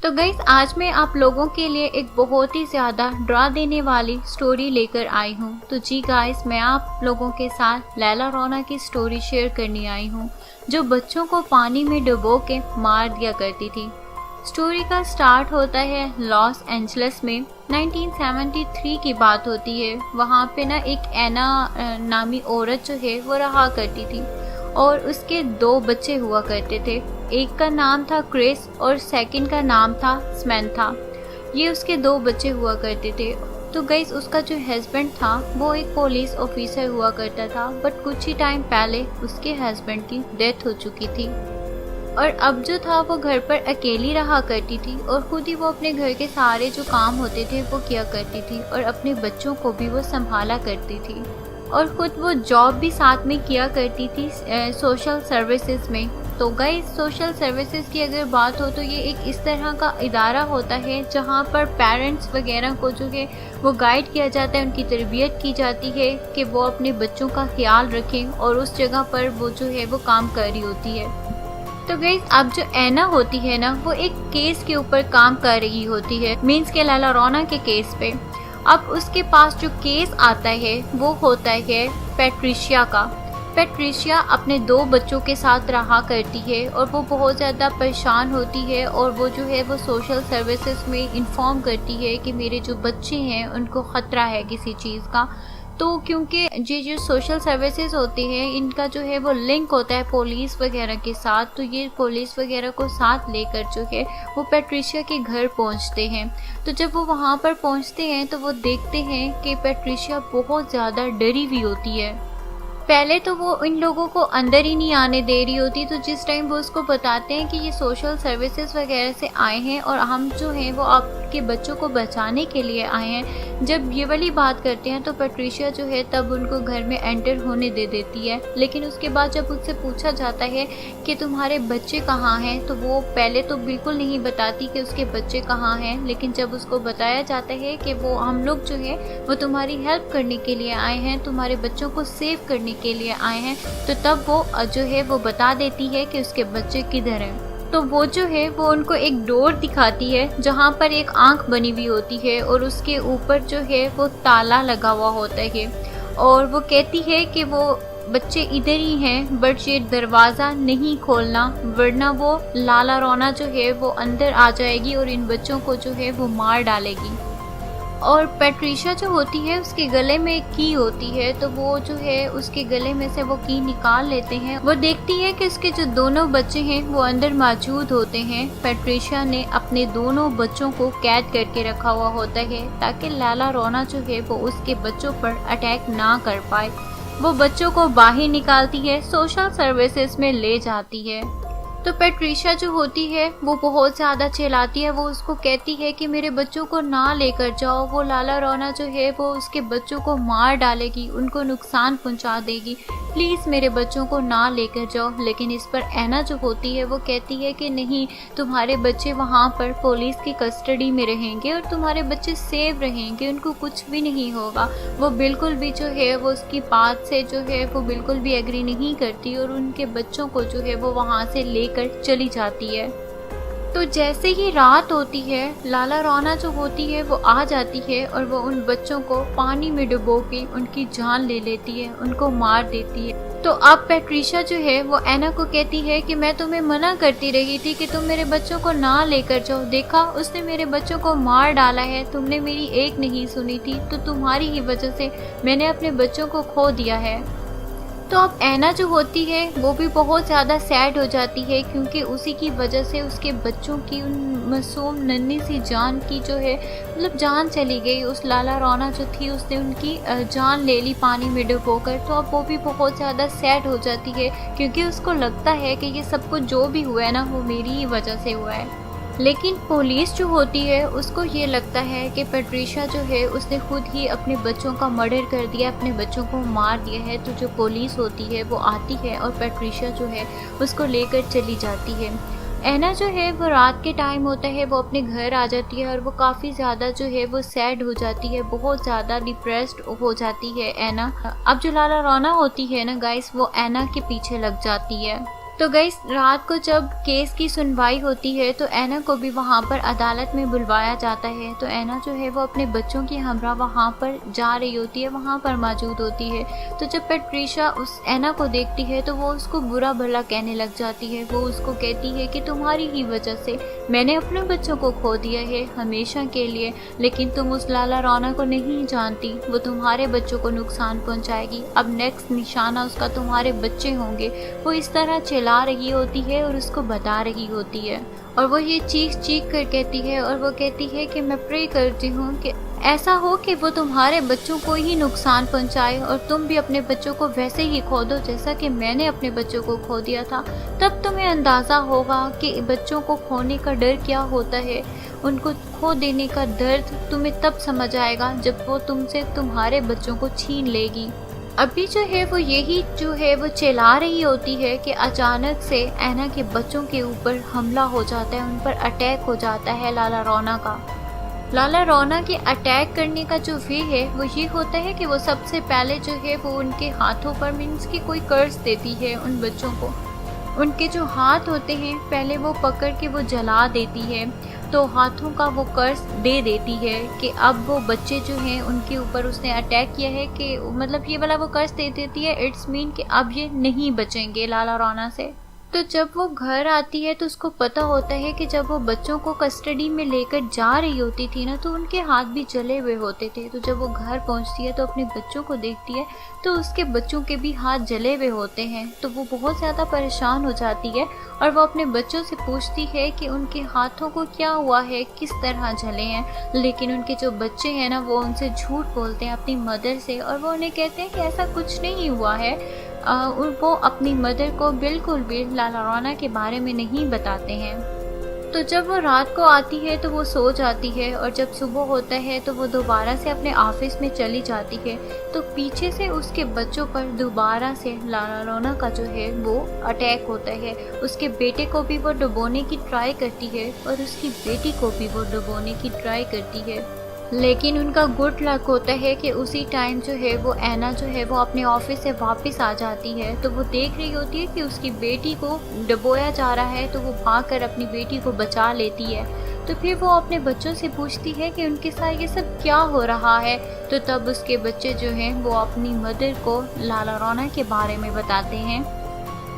तो गाइस आज मैं आप लोगों के लिए एक बहुत ही ज़्यादा डरा देने वाली स्टोरी लेकर आई हूँ। तो जी गाइस मैं आप लोगों के साथ लैला रौना की स्टोरी शेयर करने आई हूँ, जो बच्चों को पानी में डुबो के मार दिया करती थी। स्टोरी का स्टार्ट होता है लॉस एंजलिस में। 1973 की बात होती है। वहाँ पे ना एक एना नामी औरत जो है वो रहा करती थी और उसके 2 बच्चे हुआ करते थे। एक का नाम था क्रिस और सेकंड का नाम था स्मैंथा। ये उसके 2 बच्चे हुआ करते थे। तो गाइस उसका जो हस्बैंड था वो एक पुलिस ऑफिसर हुआ करता था, बट कुछ ही टाइम पहले उसके हस्बैंड की डेथ हो चुकी थी और अब जो था वो घर पर अकेली रहा करती थी और खुद ही वो अपने घर के सारे जो काम होते थे वो किया करती थी और अपने बच्चों को भी वो संभाला करती थी और खुद वो जॉब भी साथ में किया करती थी सोशल सर्विसेज में। तो गाइस सोशल सर्विसेज की अगर बात हो तो ये एक इस तरह का इदारा होता है जहाँ पर पेरेंट्स वगैरह को जो है वो गाइड किया जाता है, उनकी तरबियत की जाती है कि वो अपने बच्चों का ख्याल रखें और उस जगह पर वो जो है वो काम कर रही होती है। तो गाइस अब जो एना होती है ना वो एक केस के ऊपर काम कर रही होती है, मीन्स के लैला रौना के केस पे। अब उसके पास जो केस आता है वो होता है पैट्रिशिया का। पैट्रिशिया अपने 2 बच्चों के साथ रहा करती है और वो बहुत ज़्यादा परेशान होती है और वो जो है वो सोशल सर्विसेज में इन्फॉर्म करती है कि मेरे जो बच्चे हैं उनको ख़तरा है किसी चीज़ का। तो क्योंकि ये जो सोशल सर्विसेज होती हैं इनका जो है वो लिंक होता है पुलिस वगैरह के साथ, तो ये पुलिस वगैरह को साथ लेकर जो है वो पैट्रिशिया के घर पहुंचते हैं। तो जब वो वहां पर पहुंचते हैं तो वो देखते हैं कि पैट्रिशिया बहुत ज़्यादा डरी हुई होती है। पहले तो वो इन लोगों को अंदर ही नहीं आने दे रही होती। तो जिस टाइम वो उसको बताते हैं कि ये सोशल सर्विसेज वगैरह से आए हैं और हम जो हैं वो आपके बच्चों को बचाने के लिए आए हैं, जब ये वाली बात करते हैं तो पैट्रिशिया जो है तब उनको घर में एंटर होने दे देती है। लेकिन उसके बाद जब उससे पूछा जाता है कि तुम्हारे बच्चे कहाँ हैं, तो वो पहले तो बिल्कुल नहीं बताती कि उसके बच्चे कहाँ हैं। लेकिन जब उसको बताया जाता है कि वो हम लोग जो है वो तुम्हारी हेल्प करने के लिए आए हैं, तुम्हारे बच्चों को सेव करने के लिए आए हैं, तो तब वो जो है वो बता देती है कि उसके बच्चे किधर हैं। तो वो जो है वो उनको एक डोर दिखाती है जहाँ पर एक आंख बनी हुई होती है और उसके ऊपर जो है वो ताला लगा हुआ होता है और वो कहती है कि वो बच्चे इधर ही हैं, बट ये दरवाज़ा नहीं खोलना वरना वो लैला रौना जो है वो अंदर आ जाएगी और इन बच्चों को जो है वो मार डालेगी। और पैट्रिशिया जो होती है उसके गले में एक की होती है, तो वो जो है उसके गले में से वो की निकाल लेते हैं। वो देखती है कि उसके जो दोनों बच्चे हैं वो अंदर मौजूद होते हैं। पैट्रिशिया ने अपने दोनों बच्चों को कैद करके रखा हुआ होता है ताकि लैला रौना जो है वो उसके बच्चों पर अटैक ना कर पाए। वो बच्चों को बाहर निकालती है, सोशल सर्विसेज में ले जाती है। तो पैट्रिशिया जो होती है वो बहुत ज़्यादा चिल्लाती है। वो उसको कहती है कि मेरे बच्चों को ना लेकर जाओ, वो लैला रौना जो है वो उसके बच्चों को मार डालेगी, उनको नुकसान पहुंचा देगी, प्लीज़ मेरे बच्चों को ना लेकर जाओ। लेकिन इस पर एना जो होती है वो कहती है कि नहीं, तुम्हारे बच्चे वहाँ पर पुलिस की कस्टडी में रहेंगे और तुम्हारे बच्चे सेफ रहेंगे, उनको कुछ भी नहीं होगा। वो बिल्कुल भी जो है वो उसकी बात से जो है वो बिल्कुल भी एग्री नहीं करती और उनके बच्चों को जो है वो वहाँ से लेकर चली जाती है। तो जैसे ही रात होती है लैला रौना जो होती है वो आ जाती है और वो उन बच्चों को पानी में डुबो के उनकी जान ले लेती है, उनको मार देती है। तो अब पैट्रिशिया जो है वो एना को कहती है कि मैं तुम्हें मना करती रही थी कि तुम मेरे बच्चों को ना लेकर जाओ, देखा उसने मेरे बच्चों को मार डाला है, तुमने मेरी एक नहीं सुनी थी, तो तुम्हारी ही वजह से मैंने अपने बच्चों को खो दिया है। तो अब एना जो होती है वो भी बहुत ज़्यादा सैड हो जाती है क्योंकि उसी की वजह से उसके बच्चों की उन मासूम नन्ही सी जान की जो है मतलब जान चली गई। उस लैला रौना जो थी उसने उनकी जान ले ली पानी में डुबोकर। तो अब वो भी बहुत ज़्यादा सैड हो जाती है क्योंकि उसको लगता है कि ये सब कुछ जो भी हुआ है ना वो मेरी ही वजह से हुआ है। लेकिन पुलिस जो होती है उसको ये लगता है कि पैट्रिशिया जो है उसने खुद ही अपने बच्चों का मर्डर कर दिया, अपने बच्चों को मार दिया है। तो जो पुलिस होती है वो आती है और पैट्रिशिया जो है उसको लेकर चली जाती है। एना जो है वो रात के टाइम होता है वो अपने घर आ जाती है और वो काफ़ी ज़्यादा जो है वो सैड हो जाती है, बहुत ज़्यादा डिप्रेस्ड हो जाती है एना। अब जो लैला रौना होती है ना गाइस वो एना के पीछे लग जाती है तो गाइस रात को जब केस की सुनवाई होती है तो ऐना को भी वहाँ पर अदालत में बुलवाया जाता है। तो ऐना जो है वो अपने बच्चों की हमरा वहाँ पर जा रही होती है, वहाँ पर मौजूद होती है। तो जब पैट्रिशा उस ऐना को देखती है तो वो उसको बुरा भला कहने लग जाती है। वो उसको कहती है कि तुम्हारी ही वजह से मैंने अपने बच्चों को खो दिया है हमेशा के लिए, लेकिन तुम उस लाला रौना को नहीं जानती, वो तुम्हारे बच्चों को नुकसान पहुँचाएगी। अब नेक्स्ट निशाना उसका तुम्हारे बच्चे होंगे। वो इस तरह चिल्ला रही होती है और उसको बता रही होती है, और वो ये चीख चीख कर कहती है, और वो कहती है कि मैं प्रे करती हूँ कि ऐसा हो कि वो तुम्हारे बच्चों को ही नुकसान पहुंचाए और तुम भी अपने बच्चों को वैसे ही खो दो जैसा कि मैंने अपने बच्चों को खो दिया था। तब तुम्हें अंदाज़ा होगा कि बच्चों को खोने का डर क्या होता है। उनको खो देने का दर्द तुम्हें तब समझ आएगा जब वो तुमसे तुम्हारे बच्चों को छीन लेगी। अभी जो है वो यही जो है वो चिल्ला रही होती है कि अचानक से ऐना के बच्चों के ऊपर हमला हो जाता है, उन पर अटैक हो जाता है लाला रौना का। लाला रौना के अटैक करने का जो वे है वो ये होता है कि वो सबसे पहले जो है वो उनके हाथों पर मीन्स की कोई कर्ज देती है उन बच्चों को। उनके जो हाथ होते हैं पहले वो पकड़ के वो जला देती है, तो हाथों का वो कर्ज दे देती है कि अब वो बच्चे जो हैं उनके ऊपर उसने अटैक किया है कि मतलब ये वाला वो कर्ज दे देती है। इट्स मीन कि अब ये नहीं बचेंगे लाला रौना से। तो जब वो घर आती है तो उसको पता होता है कि जब वो बच्चों को कस्टडी में लेकर जा रही होती थी ना तो उनके हाथ भी जले हुए होते थे। तो जब वो घर पहुंचती है तो अपने बच्चों को देखती है तो उसके बच्चों के भी हाथ जले हुए होते हैं। तो वो बहुत ज़्यादा परेशान हो जाती है और वो अपने बच्चों से पूछती है कि उनके हाथों को क्या हुआ है, किस तरह जले हैं। लेकिन उनके जो बच्चे हैं ना वो उनसे झूठ बोलते हैं अपनी मदर से, और वो उन्हें कहते हैं कि ऐसा कुछ नहीं हुआ है। वो अपनी मदर को बिल्कुल भी लाला रौना के बारे में नहीं बताते हैं। तो जब वो रात को आती है तो वो सो जाती है, और जब सुबह होता है तो वो दोबारा से अपने ऑफिस में चली जाती है। तो पीछे से उसके बच्चों पर दोबारा से लाला रौना का जो है वो अटैक होता है। उसके बेटे को भी वो डुबोने की ट्राई करती है और उसकी बेटी को भी वो डुबोने की ट्राई करती है। लेकिन उनका गुड लक होता है कि उसी टाइम जो है वो ऐना जो है वो अपने ऑफिस से वापस आ जाती है। तो वो देख रही होती है कि उसकी बेटी को डुबोया जा रहा है, तो वो भागकर अपनी बेटी को बचा लेती है। तो फिर वो अपने बच्चों से पूछती है कि उनके साथ ये सब क्या हो रहा है। तो तब उसके बच्चे जो हैं वो अपनी मदर को लाला रौना के बारे में बताते हैं।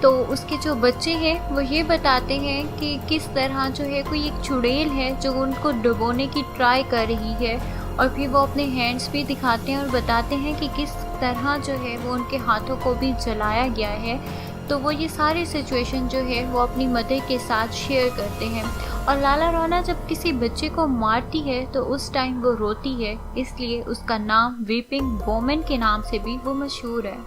तो उसके जो बच्चे हैं वो ये बताते हैं कि किस तरह जो है कोई एक चुड़ैल है जो उनको डुबोने की ट्राई कर रही है, और फिर वो अपने हैंड्स भी दिखाते हैं और बताते हैं कि किस तरह जो है वो उनके हाथों को भी जलाया गया है। तो वो ये सारी सिचुएशन जो है वो अपनी मदर के साथ शेयर करते हैं। और लाला रौना जब किसी बच्चे को मारती है तो उस टाइम वो रोती है, इसलिए उसका नाम वीपिंग वोमन के नाम से भी वो मशहूर है।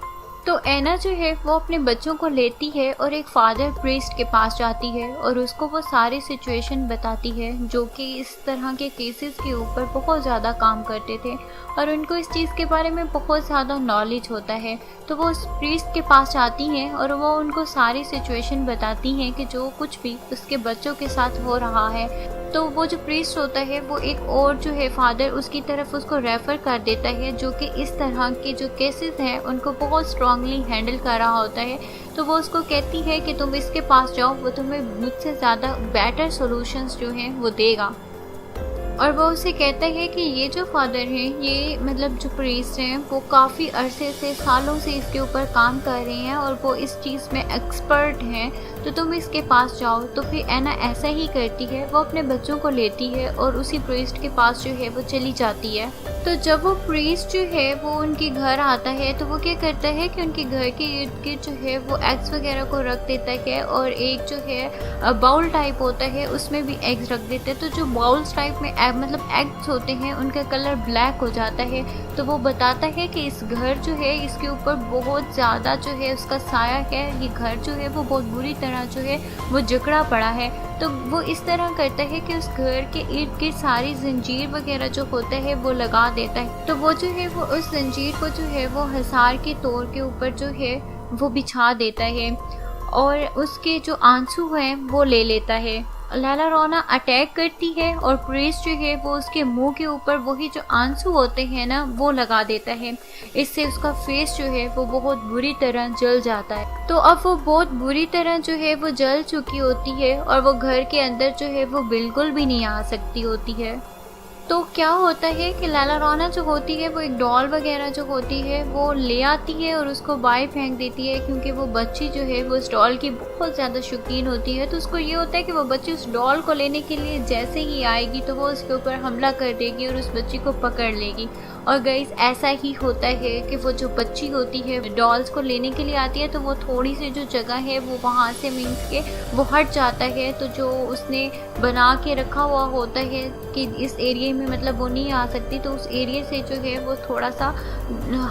तो ऐना जो है वो अपने बच्चों को लेती है और एक फादर प्रीस्ट के पास जाती है और उसको वो सारी सिचुएशन बताती है जो कि इस तरह के केसेस के ऊपर बहुत ज़्यादा काम करते थे और उनको इस चीज़ के बारे में बहुत ज़्यादा नॉलेज होता है। तो वो उस प्रीस्ट के पास जाती हैं और वो उनको सारी सिचुएशन बताती हैं कि जो कुछ भी उसके बच्चों के साथ हो रहा है। तो वो जो प्रीस्ट होता है वो एक और जो है फादर उसकी तरफ उसको रेफ़र कर देता है जो कि इस तरह के जो केसेस हैं उनको बहुत स्ट्रांगली हैंडल कर रहा होता है। तो वो उसको कहती है कि तुम इसके पास जाओ, वो तुम्हें मुझसे ज़्यादा बेटर सॉल्यूशंस जो हैं वो देगा। और वो उसे कहता है कि ये जो फादर हैं, ये मतलब जो प्रीस्ट हैं वो काफ़ी अरसे से सालों से इसके ऊपर काम कर रहे हैं और वो इस चीज़ में एक्सपर्ट हैं, तो तुम इसके पास जाओ। तो फिर ऐना ऐसा ही करती है, वो अपने बच्चों को लेती है और उसी प्रीस्ट के पास जो है वो चली जाती है। तो जब वो प्रीस्ट जो है वो उनके घर आता है तो वो क्या करता है कि उनके घर के इर्द गिर्द जो है वो एग्स वगैरह को रख देता है और एक जो है बाउल टाइप होता है उसमें भी एग्स रख देता है। तो जो बाउल्स टाइप में मतलब एग्स होते हैं उनका कलर ब्लैक हो जाता है। तो वो बताता है कि इस घर जो है इसके ऊपर बहुत ज़्यादा जो है उसका साया है, ये घर जो है वो बहुत बुरी तरह जो है वो जकड़ा पड़ा है। तो वो इस तरह करता है कि उस घर के इर्द गिर्द सारी जंजीर वगैरह जो होता है वो लगा देता है। तो वो जो है वो उस जंजीर को जो है वो हिसार के तौर के ऊपर जो है वो बिछा देता है और उसके जो आंसू हैं वो ले लेता है। लैला रोना अटैक करती है और प्रीस्ट जो है वो उसके मुंह के ऊपर वही जो आंसू होते हैं ना वो लगा देता है। इससे उसका फेस जो है वो बहुत बुरी तरह जल जाता है। तो अब वो बहुत बुरी तरह जो है वो जल चुकी होती है और वो घर के अंदर जो है वो बिल्कुल भी नहीं आ सकती होती है। तो क्या होता है कि लैला रोना जो होती है वो एक डॉल वगैरह जो होती है वो ले आती है और उसको बाहर फेंक देती है, क्योंकि वो बच्ची जो है वो उस डॉल की बहुत ज़्यादा शौकीन होती है। तो उसको ये होता है कि वो बच्ची उस डॉल को लेने के लिए जैसे ही आएगी तो वो उसके ऊपर हमला कर देगी और उस बच्ची को पकड़ लेगी। और गाइस ऐसा ही होता है कि वो जो बच्ची होती है डॉल्स को लेने के लिए आती है तो वो थोड़ी सी जो जगह है वो वहाँ से मीन्स के वो हट जाता है। तो जो उसने बना के रखा हुआ होता है कि इस एरिया में मतलब वो नहीं आ सकती, तो उस एरिया से जो है वो थोड़ा सा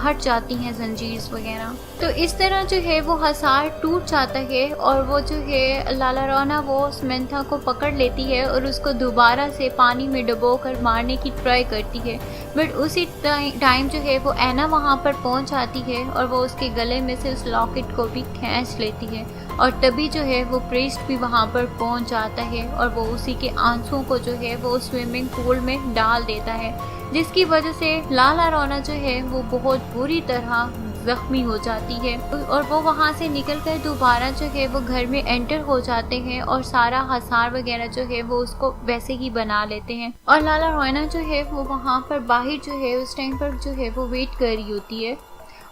हट जाती हैं जंजीर वगैरह। तो इस तरह जो है वो हसार टूट जाता है और वो जो है लैला रोना वो समंथा को पकड़ लेती है और उसको दोबारा से पानी में डुबो कर मारने की ट्राई करती है। बट उसी टाइम जो है वो ऐना वहाँ पर पहुँच आती है और वो उसके गले में से उस लॉकेट को भी खींच लेती है और तभी जो है वो प्रीस्ट भी वहाँ पर पहुँच जाता है और वो उसी के आंसुओं को जो है वो स्विमिंग पूल में डाल देता है, जिसकी वजह से लैला रोना जो है वो बहुत बुरी तरह जख्मी हो जाती है। और वो वहाँ से निकलकर दोबारा जो है वो घर में एंटर हो जाते हैं और सारा हसार वगैरह जो है वो उसको वैसे ही बना लेते हैं। और लैला रोना जो है वो वहाँ पर बाहर जो है उस टाइम पर जो है वो वेट कर रही होती है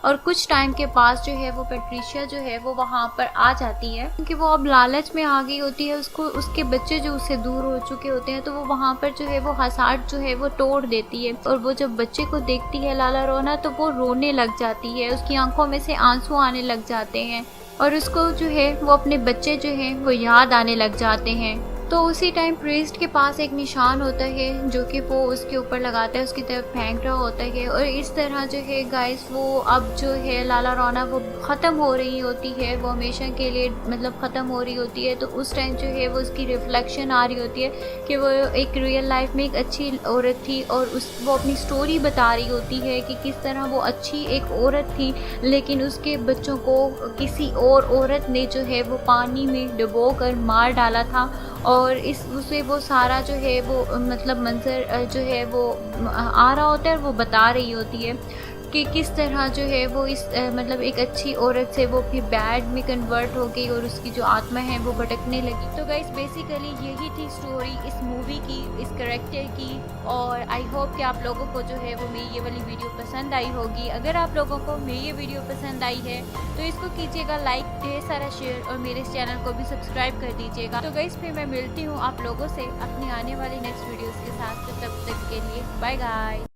और कुछ टाइम के पास जो है वो पैट्रिशिया जो है वो वहाँ पर आ जाती है, क्योंकि वो अब लालच में आ गई होती है। उसको उसके बच्चे जो उससे दूर हो चुके होते हैं तो वो वहाँ पर जो है वो हसार जो है वो तोड़ देती है। और वो जब बच्चे को देखती है लैला रोना तो वो रोने लग जाती है, उसकी आंखों में से आंसू आने लग जाते हैं और उसको जो है वो अपने बच्चे जो हैं वो याद आने लग जाते हैं। तो उसी टाइम प्रीस्ट के पास एक निशान होता है जो कि वो उसके ऊपर लगाता है, उसकी तरफ फेंक रहा होता है और इस तरह जो है गाइस वो अब जो है लैला रोना वो ख़त्म हो रही होती है, वो हमेशा के लिए मतलब ख़त्म हो रही होती है। तो उस टाइम जो है वो उसकी रिफ्लेक्शन आ रही होती है कि वो एक रियल लाइफ में एक अच्छी औरत थी और वो अपनी स्टोरी बता रही होती है कि किस तरह वो अच्छी एक औरत थी, लेकिन उसके बच्चों को किसी और औरत ने जो है वो पानी में डुबो कर मार डाला था। और इस उसे वो सारा जो है वो मतलब मंजर जो है वो आ रहा होता है और वो बता रही होती है कि किस तरह जो है वो इस मतलब एक अच्छी औरत से वो फिर बैड में कन्वर्ट हो गई और उसकी जो आत्मा है वो भटकने लगी। तो गाइस बेसिकली यही थी स्टोरी इस मूवी की, इस करेक्टर की। और आई होप कि आप लोगों को जो है वो मेरी ये वाली वीडियो पसंद आई होगी। अगर आप लोगों को मेरी ये वीडियो पसंद आई है तो इसको कीजिएगा लाइक, ढेर सारा शेयर और मेरे इस चैनल को भी सब्सक्राइब कर दीजिएगा। तो गाइस फिर मैं मिलती हूँ आप लोगों से अपनी आने वाली नेक्स्ट वीडियोज़ के साथ। तो तब तक के लिए बाय गाइस।